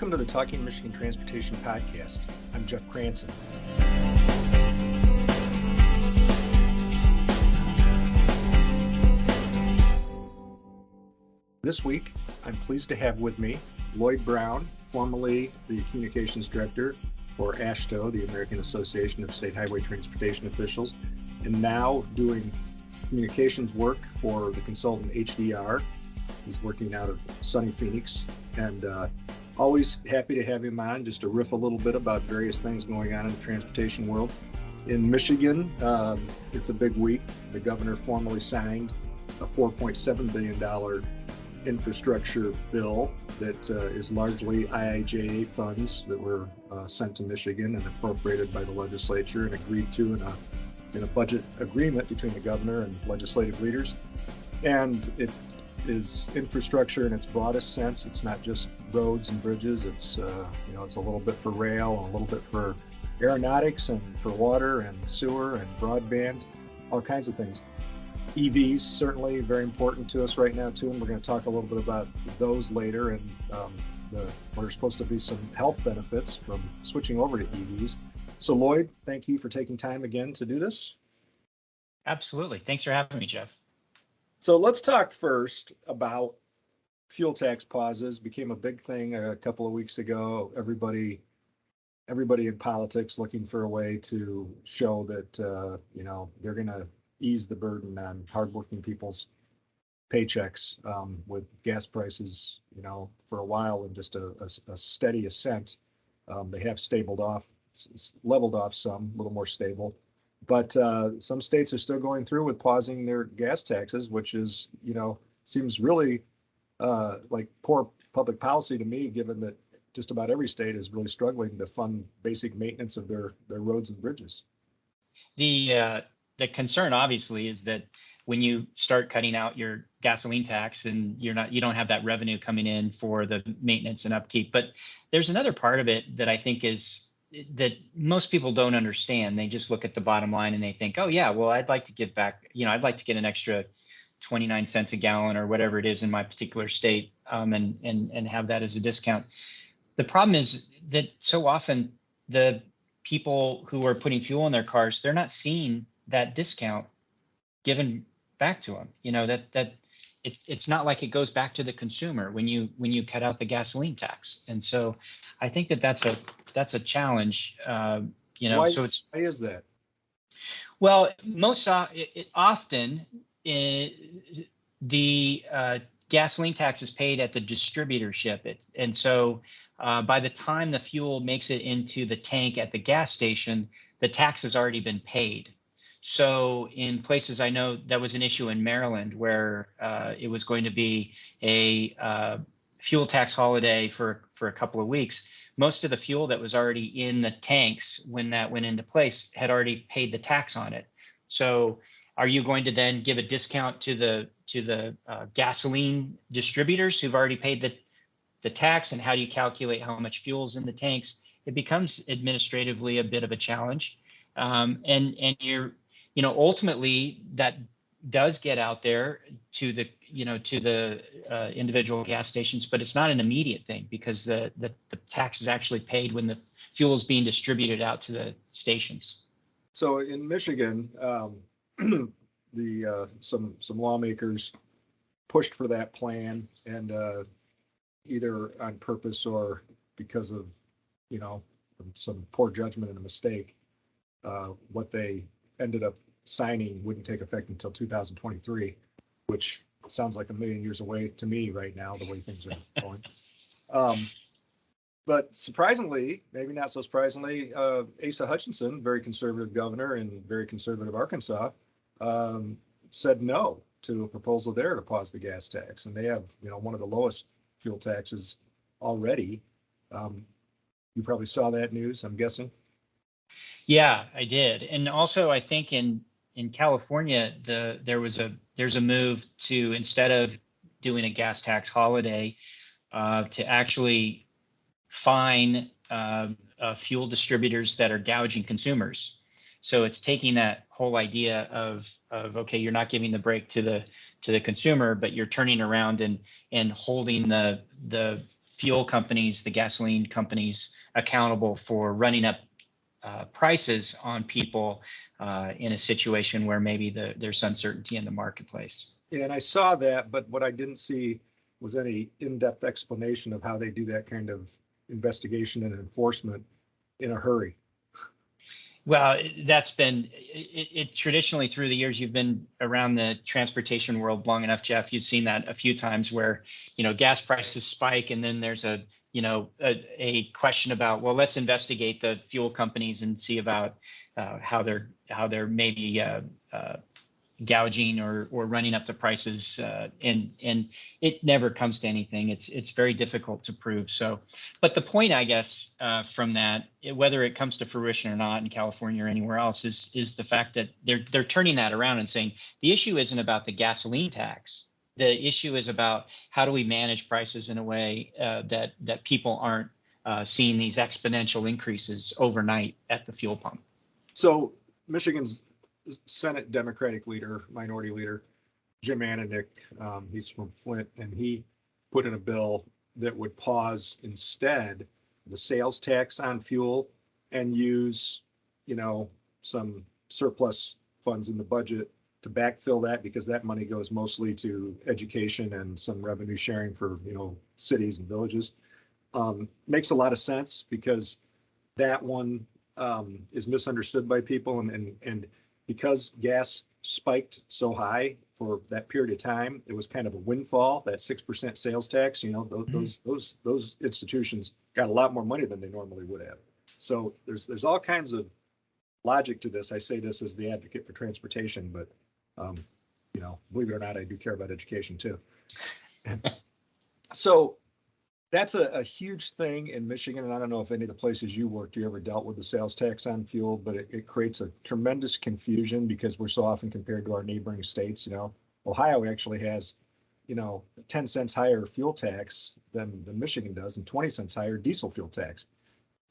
Welcome to the Talking Michigan Transportation Podcast. I'm Jeff Cranston. This week, I'm pleased to have with me Lloyd Brown, formerly the Communications Director for AASHTO, the American Association of State Highway Transportation Officials, and now doing communications work for the consultant HDR. He's working out of sunny Phoenix, and always happy to have him on just to riff a little bit about various things going on in the transportation world. In Michigan, it's a big week. The governor formally signed a $4.7 billion infrastructure bill that is largely IIJA funds that were sent to Michigan and appropriated by the legislature and agreed to in a budget agreement between the governor and legislative leaders. And it is infrastructure in its broadest sense. It's not just roads and bridges. It's it's a little bit for rail, and a little bit for aeronautics, and for water and sewer and broadband, all kinds of things. EVs certainly very important to us right now too, and we're going to talk a little bit about those later. And there's supposed to be some health benefits from switching over to EVs. So Lloyd, thank you for taking time again to do this. Absolutely. Thanks for having me, Jeff. So let's talk first about fuel tax pauses. Became a big thing a couple of weeks ago. Everybody in politics looking for a way to show that they're going to ease the burden on hardworking people's paychecks with gas prices, for a while in just a steady ascent. They have leveled off some, a little more stable. But some states are still going through with pausing their gas taxes, which is, seems really like poor public policy to me, given that just about every state is really struggling to fund basic maintenance of their roads and bridges. The concern, obviously, is that when you start cutting out your gasoline tax and you don't have that revenue coming in for the maintenance and upkeep. But there's another part of it that I think is that most people don't understand. They just look at the bottom line and they think, oh yeah, well, I'd like to give back, I'd like to get an extra 29 cents a gallon or whatever it is in my particular state, and have that as a discount. The problem is that so often the people who are putting fuel in their cars, they're not seeing that discount given back to them. It's not like it goes back to the consumer when you cut out the gasoline tax. And so I think that's a challenge. Why is that? Well, often the gasoline tax is paid at the distributorship, and so by the time the fuel makes it into the tank at the gas station, the tax has already been paid. So in places, I know that was an issue in Maryland where it was going to be a fuel tax holiday for a couple of weeks. Most of the fuel that was already in the tanks when that went into place had already paid the tax on it. So are you going to then give a discount to the gasoline distributors who've already paid the tax? And how do you calculate how much fuel is in the tanks? It becomes administratively a bit of a challenge. And you're ultimately that does get out there to the individual gas stations, but it's not an immediate thing because the tax is actually paid when the fuel is being distributed out to the stations. So in Michigan, some lawmakers pushed for that plan, and either on purpose or because of some poor judgment and a mistake, what they ended up signing wouldn't take effect until 2023, which sounds like a million years away to me right now, the way things are going. But surprisingly, maybe not so surprisingly, Asa Hutchinson, very conservative governor in very conservative Arkansas, said no to a proposal there to pause the gas tax. And they have, one of the lowest fuel taxes already. You probably saw that news, I'm guessing. Yeah, I did. And also, I think in California, there's a move to, instead of doing a gas tax holiday, to actually fine fuel distributors that are gouging consumers. So it's taking that whole idea of okay, you're not giving the break to the consumer, but you're turning around and holding the fuel companies, the gasoline companies, accountable for running up prices on people in a situation where maybe there's uncertainty in the marketplace. Yeah, and I saw that, but what I didn't see was any in-depth explanation of how they do that kind of investigation and enforcement in a hurry. Well, that's been it traditionally through the years. You've been around the transportation world long enough, Jeff. You've seen that a few times where, gas prices spike, and then there's a question about, well, let's investigate the fuel companies and see about how they're maybe gouging or running up the prices, and it never comes to anything. It's very difficult to prove. So, but the point, I guess, from that, whether it comes to fruition or not in California or anywhere else, is the fact that they're turning that around and saying the issue isn't about the gasoline tax. The issue is about how do we manage prices in a way that people aren't seeing these exponential increases overnight at the fuel pump. So Michigan's Senate Democratic leader, minority leader, Jim Ananich, he's from Flint, and he put in a bill that would pause instead the sales tax on fuel and use, some surplus funds in the budget to backfill that, because that money goes mostly to education and some revenue sharing for, cities and villages. Makes a lot of sense, because that one is misunderstood by people, and because gas spiked so high for that period of time, it was kind of a windfall, that 6% sales tax. Those institutions got a lot more money than they normally would have. So there's all kinds of logic to this. I say this as the advocate for transportation, but believe it or not, I do care about education too. So that's a huge thing in Michigan, and I don't know if any of the places you worked, you ever dealt with the sales tax on fuel, but it creates a tremendous confusion because we're so often compared to our neighboring states. Ohio actually has, 10 cents higher fuel tax than Michigan does, and 20 cents higher diesel fuel tax.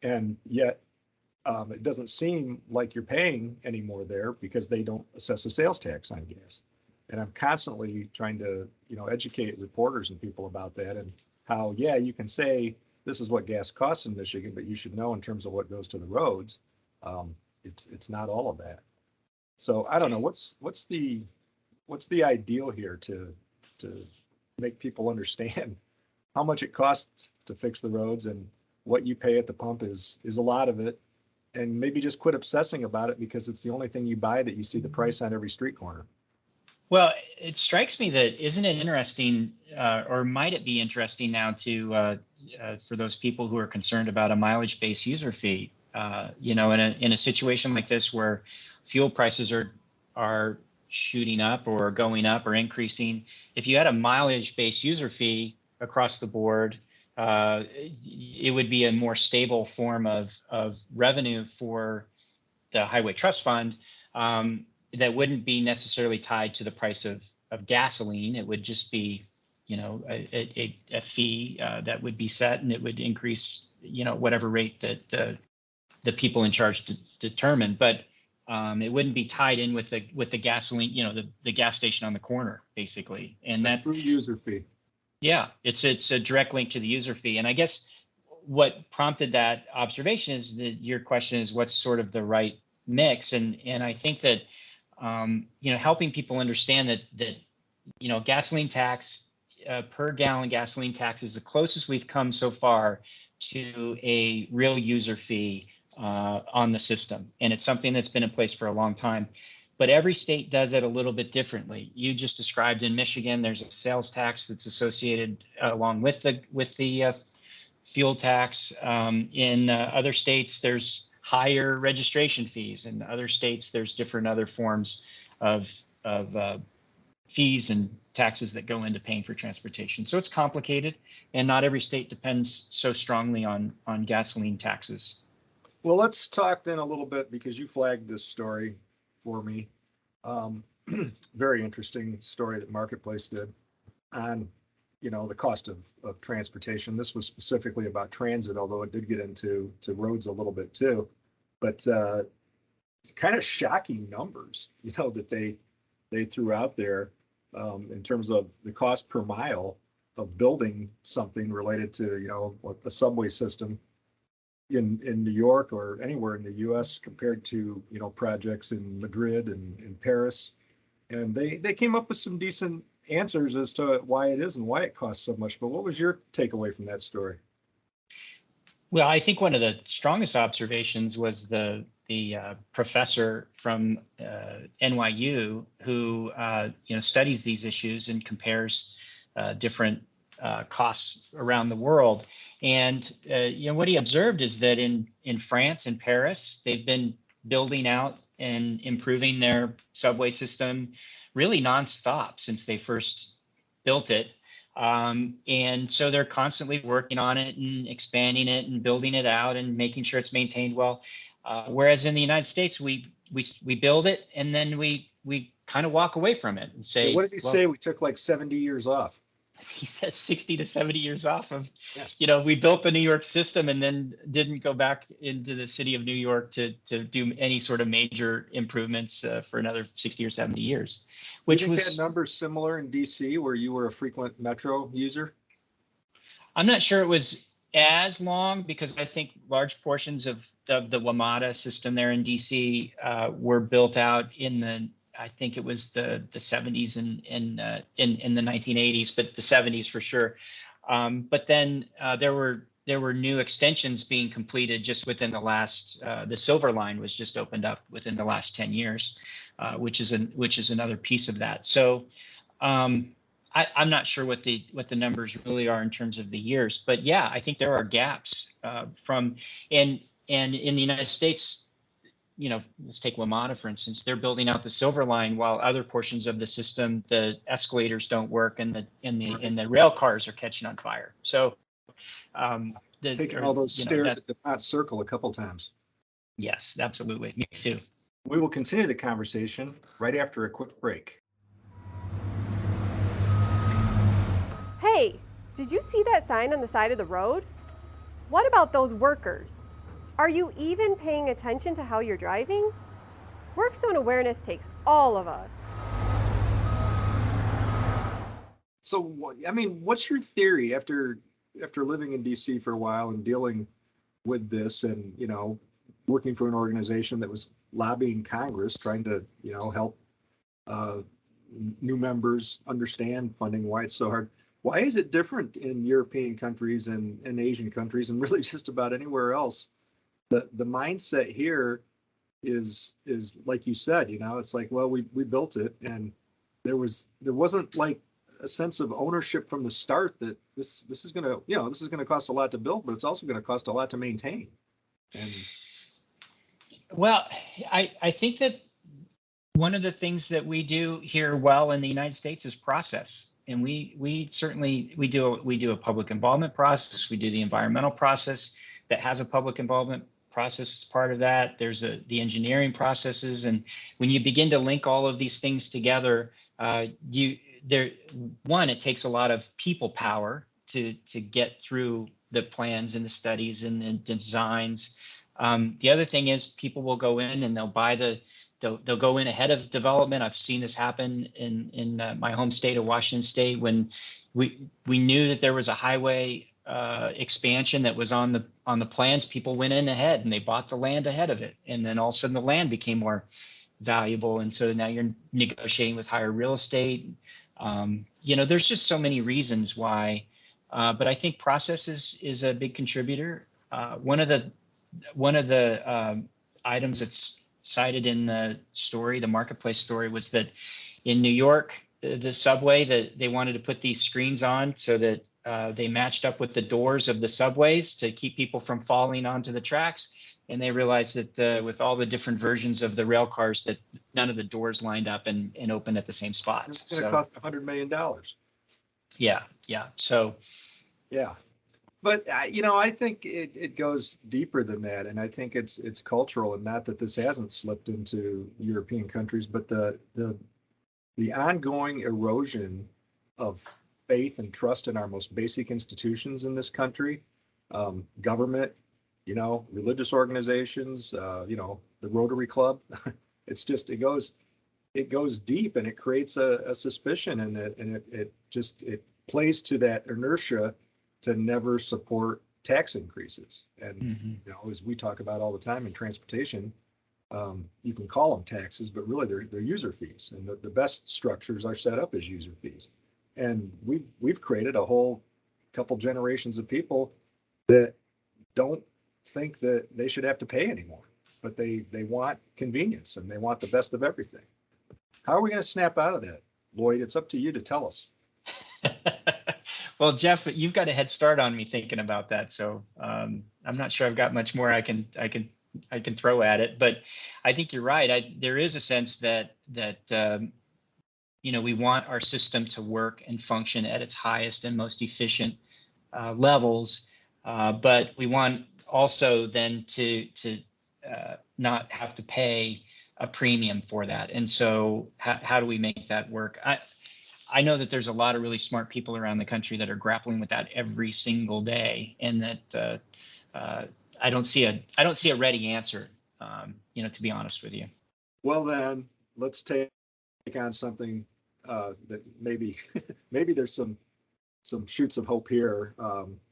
And yet it doesn't seem like you're paying any more there because they don't assess a sales tax on gas. And I'm constantly trying to, educate reporters and people about that, and how, you can say this is what gas costs in Michigan, but you should know in terms of what goes to the roads, it's not all of that. So I don't know, what's the ideal here to make people understand how much it costs to fix the roads, and what you pay at the pump is a lot of it, and maybe just quit obsessing about it because it's the only thing you buy that you see the price on every street corner. Well, it strikes me that isn't it interesting, or might it be interesting now to for those people who are concerned about a mileage-based user fee? In a situation like this where fuel prices are shooting up or going up or increasing, if you had a mileage-based user fee across the board, it would be a more stable form of revenue for the Highway Trust Fund. That wouldn't be necessarily tied to the price of gasoline. It would just be, a fee that would be set, and it would increase, whatever rate that the people in charge determine. But it wouldn't be tied in with the gasoline, the gas station on the corner, basically. And that's true user fee. Yeah, it's a direct link to the user fee. And I guess what prompted that observation is that your question is what's sort of the right mix, and I think that helping people understand that gasoline tax, per gallon gasoline tax, is the closest we've come so far to a real user fee on the system, and it's something that's been in place for a long time. But every state does it a little bit differently. You just described in Michigan, there's a sales tax that's associated along with the fuel tax. In other states, there's higher registration fees. In other states, there's different other forms of fees and taxes that go into paying for transportation. So it's complicated, and not every state depends so strongly on gasoline taxes. Well, let's talk then a little bit, because you flagged this story for me. Very interesting story that Marketplace did on, the cost of transportation. This was specifically about transit, although it did get into roads a little bit too. But kind of shocking numbers, that they threw out there in terms of the cost per mile building something related to, like the subway system in New York or anywhere in the US compared to, projects in Madrid and in Paris. And they came up with some decent answers as to why it is and why it costs so much. But what was your takeaway from that story? Well, I think one of the strongest observations was the professor from NYU who studies these issues and compares different costs around the world. And what he observed is that in France and Paris, they've been building out and improving their subway system really nonstop since they first built it. And so they're constantly working on it and expanding it and building it out and making sure it's maintained well. Whereas in the United States, we build it and then we kind of walk away from it and say, what did he say? We took like 70 years off. He says 60 to 70 years off of, yeah. We built the New York system and then didn't go back into the city of New York to do any sort of major improvements for another 60 or 70 years. Which was that number similar in DC where you were a frequent Metro user? I'm not sure it was as long because I think large portions of the WMATA system there in DC were built out I think it was the 70s and in the 1980s, but the 70s for sure. But then there were new extensions being completed just within the last. The Silver Line was just opened up within the last 10 years, which is another piece of that. So I'm not sure what the numbers really are in terms of the years, but yeah, I think there are gaps and in the United States. Let's take WMATA, for instance. They're building out the Silver Line while other portions of the system, the escalators don't work and the rail cars are catching on fire. So taking all those stairs at the Dupont Circle a couple times. Yes, absolutely. Me too. We will continue the conversation right after a quick break. Hey, did you see that sign on the side of the road? What about those workers? Are you even paying attention to how you're driving? Work zone awareness takes all of us. So, what's your theory after living in DC for a while and dealing with this and, working for an organization that was lobbying Congress, trying to, help new members understand funding, why it's so hard? Why is it different in European countries and Asian countries and really just about anywhere else? The mindset here is like you said, it's like, well, we built it and there wasn't like a sense of ownership from the start that this is going to cost a lot to build, but it's also going to cost a lot to maintain. And well, I think that one of the things that we do here well in the United States is process. And we certainly do a public involvement process. We do the environmental process that has a public involvement process as part of that. There's the engineering processes, and when you begin to link all of these things together, it takes a lot of people power to get through the plans and the studies and the designs. The other thing is people will go in and they'll go in ahead of development. I've seen this happen in my home state of Washington State when we knew that there was a highway expansion that was on the plans. People went in ahead and they bought the land ahead of it, and then all of a sudden the land became more valuable, and so now you're negotiating with higher real estate. There's just so many reasons why, but I think process is a big contributor. One of the items that's cited in the story, the marketplace story, was that in New York, the subway, that they wanted to put these screens on so that they matched up with the doors of the subways to keep people from falling onto the tracks. And they realized that with all the different versions of the rail cars, that none of the doors lined up and opened at the same spots. It's going to cost $100 million. Yeah. So. Yeah. But, I think it goes deeper than that. And I think it's cultural, and not that this hasn't slipped into European countries, but the ongoing erosion of faith and trust in our most basic institutions in this country, government, religious organizations, the Rotary Club. It's just, it goes deep, and it creates a suspicion, and it plays to that inertia to never support tax increases. And as we talk about all the time in transportation, you can call them taxes, but really they're user fees. And the best structures are set up as user fees. And we've created a whole couple generations of people that don't think that they should have to pay anymore, but they want convenience and they want the best of everything. How are we going to snap out of that, Lloyd? It's up to you to tell us. Well, Jeff, you've got a head start on me thinking about that, so I'm not sure I've got much more I can throw at it. But I think you're right. There is a sense that we want our system to work and function at its highest and most efficient levels, but we want also then to not have to pay a premium for that. And so how do we make that work? I know that there's a lot of really smart people around the country that are grappling with that every single day, and that I don't see a ready answer, to be honest with you. Well, then let's take on something that maybe there's some shoots of hope here.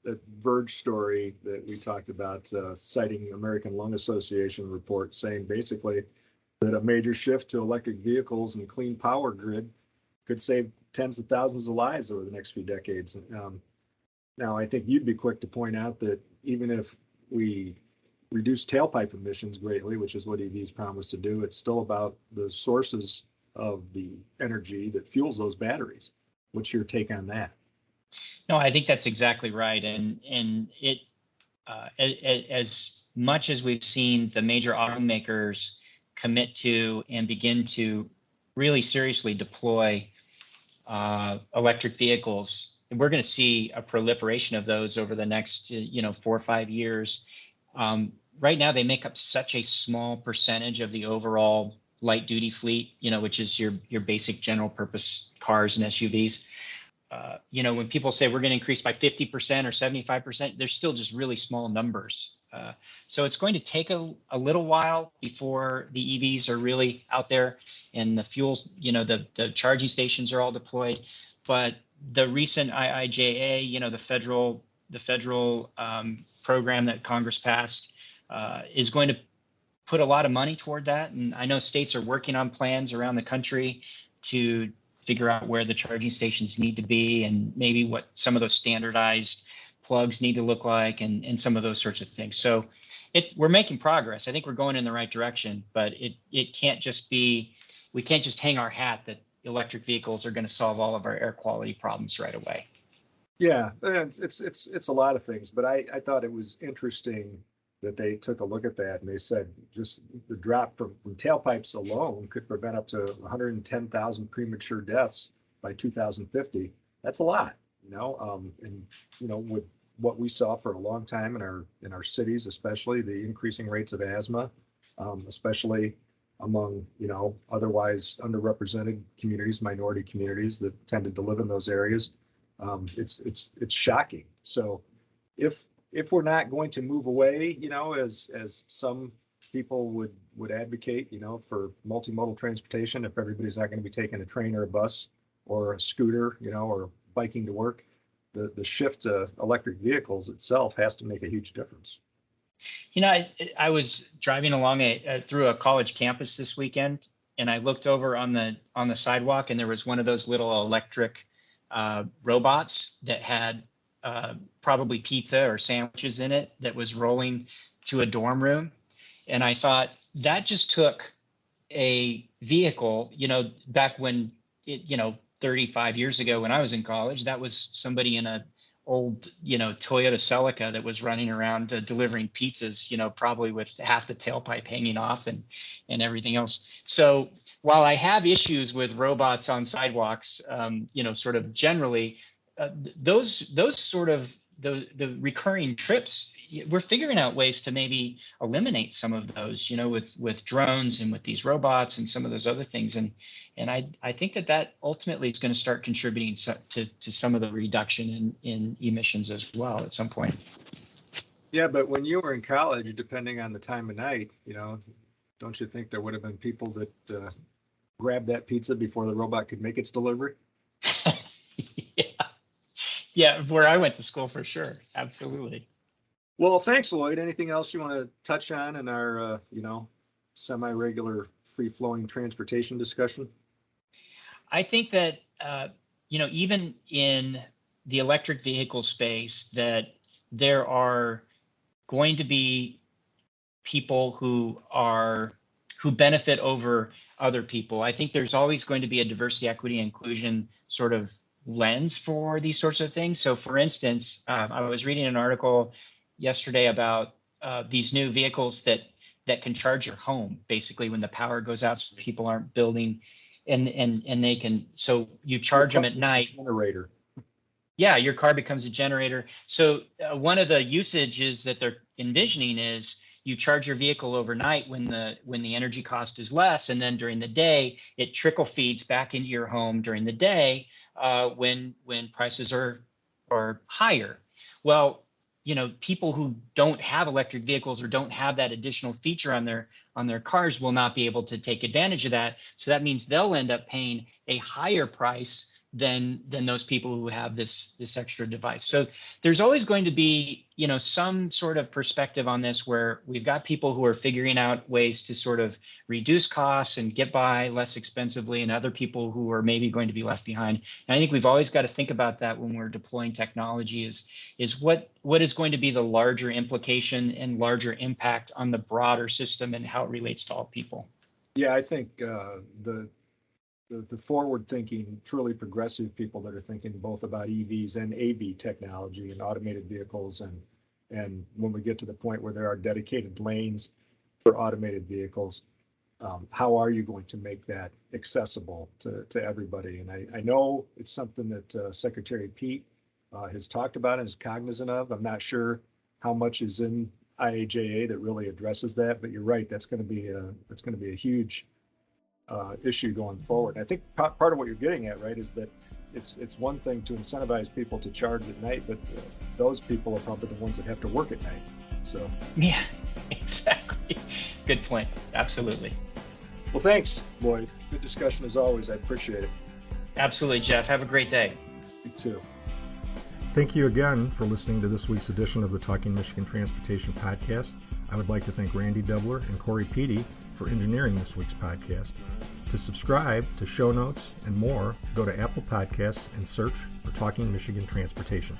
The Verge story that we talked about, citing American Lung Association report, saying basically that a major shift to electric vehicles and clean power grid could save tens of thousands of lives over the next few decades. Now, I think you'd be quick to point out that even if we reduce tailpipe emissions greatly, which is what EVs promise to do, it's still about the sources of the energy that fuels those batteries. What's your take on that? No, I think that's exactly right. And it, as much as we've seen the major automakers commit to and begin to really seriously deploy electric vehicles, and we're going to see a proliferation of those over the next 4 or 5 years. Right now, they make up such a small percentage of the overall light duty fleet, which is your basic general purpose cars and SUVs. When people say we're going to increase by 50% or 75%, they're still just really small numbers. So it's going to take a little while before the EVs are really out there and the fuels, the charging stations are all deployed. But the recent IIJA, the federal program that Congress passed is going to put a lot of money toward that. And I know states are working on plans around the country to figure out where the charging stations need to be and maybe what some of those standardized plugs need to look like and some of those sorts of things. So we're making progress. I think we're going in the right direction, but it can't just be, we can't just hang our hat that electric vehicles are going to solve all of our air quality problems right away. Yeah, it's a lot of things, but I thought it was interesting that they took a look at that and they said just the drop from tailpipes alone could prevent up to 110,000 premature deaths by 2050. That's a lot, and with what we saw for a long time in our cities, especially the increasing rates of asthma, especially among otherwise underrepresented communities, minority communities that tended to live in those areas. It's shocking. So if we're not going to move away, as some people would advocate, for multimodal transportation, if everybody's not going to be taking a train or a bus or a scooter, or biking to work, the shift to electric vehicles itself has to make a huge difference. I was driving along through a college campus this weekend, and I looked over on the sidewalk, and there was one of those little electric robots that had probably pizza or sandwiches in it that was rolling to a dorm room. And I thought that just took a vehicle, back when 35 years ago when I was in college, that was somebody in a old, Toyota Celica that was running around delivering pizzas, probably with half the tailpipe hanging off and everything else. So while I have issues with robots on sidewalks, sort of generally, those sort of the recurring trips, we're figuring out ways to maybe eliminate some of those, with drones and with these robots and some of those other things. And I think that ultimately is going to start contributing to some of the reduction in emissions as well at some point. Yeah, but when you were in college, depending on the time of night, don't you think there would have been people that grabbed that pizza before the robot could make its delivery? Yeah. Yeah, where I went to school for sure. Absolutely. Well, thanks, Lloyd. Anything else you want to touch on in our, semi-regular free-flowing transportation discussion? I think that even in the electric vehicle space, that there are going to be people who benefit over other people. I think there's always going to be a diversity, equity, inclusion sort of lens for these sorts of things. So, for instance, I was reading an article yesterday about these new vehicles that can charge your home basically when the power goes out, so people aren't building, and they can. So you charge them at night. Generator. Yeah, your car becomes a generator. So one of the usages that they're envisioning is you charge your vehicle overnight when the energy cost is less, and then during the day it trickle feeds back into your home during the day when prices are higher. Well, people who don't have electric vehicles or don't have that additional feature on their cars will not be able to take advantage of that. So that means they'll end up paying a higher price than those people who have this extra device. So there's always going to be, some sort of perspective on this where we've got people who are figuring out ways to sort of reduce costs and get by less expensively, and other people who are maybe going to be left behind. And I think we've always got to think about that when we're deploying technology is what is going to be the larger implication and larger impact on the broader system and how it relates to all people. Yeah, I think the forward-thinking, truly progressive people that are thinking both about EVs and AV technology and automated vehicles, and when we get to the point where there are dedicated lanes for automated vehicles, how are you going to make that accessible to everybody? And I know it's something that Secretary Pete has talked about and is cognizant of. I'm not sure how much is in IAJA that really addresses that, but you're right. That's going to be a huge issue going forward. I think part of what you're getting at, right, is that it's one thing to incentivize people to charge at night, but those people are probably the ones that have to work at night. So yeah, exactly. Good point. Absolutely. Well, thanks, Lloyd. Good discussion as always. I appreciate it. Absolutely, Jeff. Have a great day. You too. Thank you again for listening to this week's edition of the Talking Michigan Transportation Podcast. I would like to thank Randy Dubler and Corey Peaty for engineering this week's podcast. To subscribe to show notes and more, go to Apple Podcasts and search for Talking Michigan Transportation.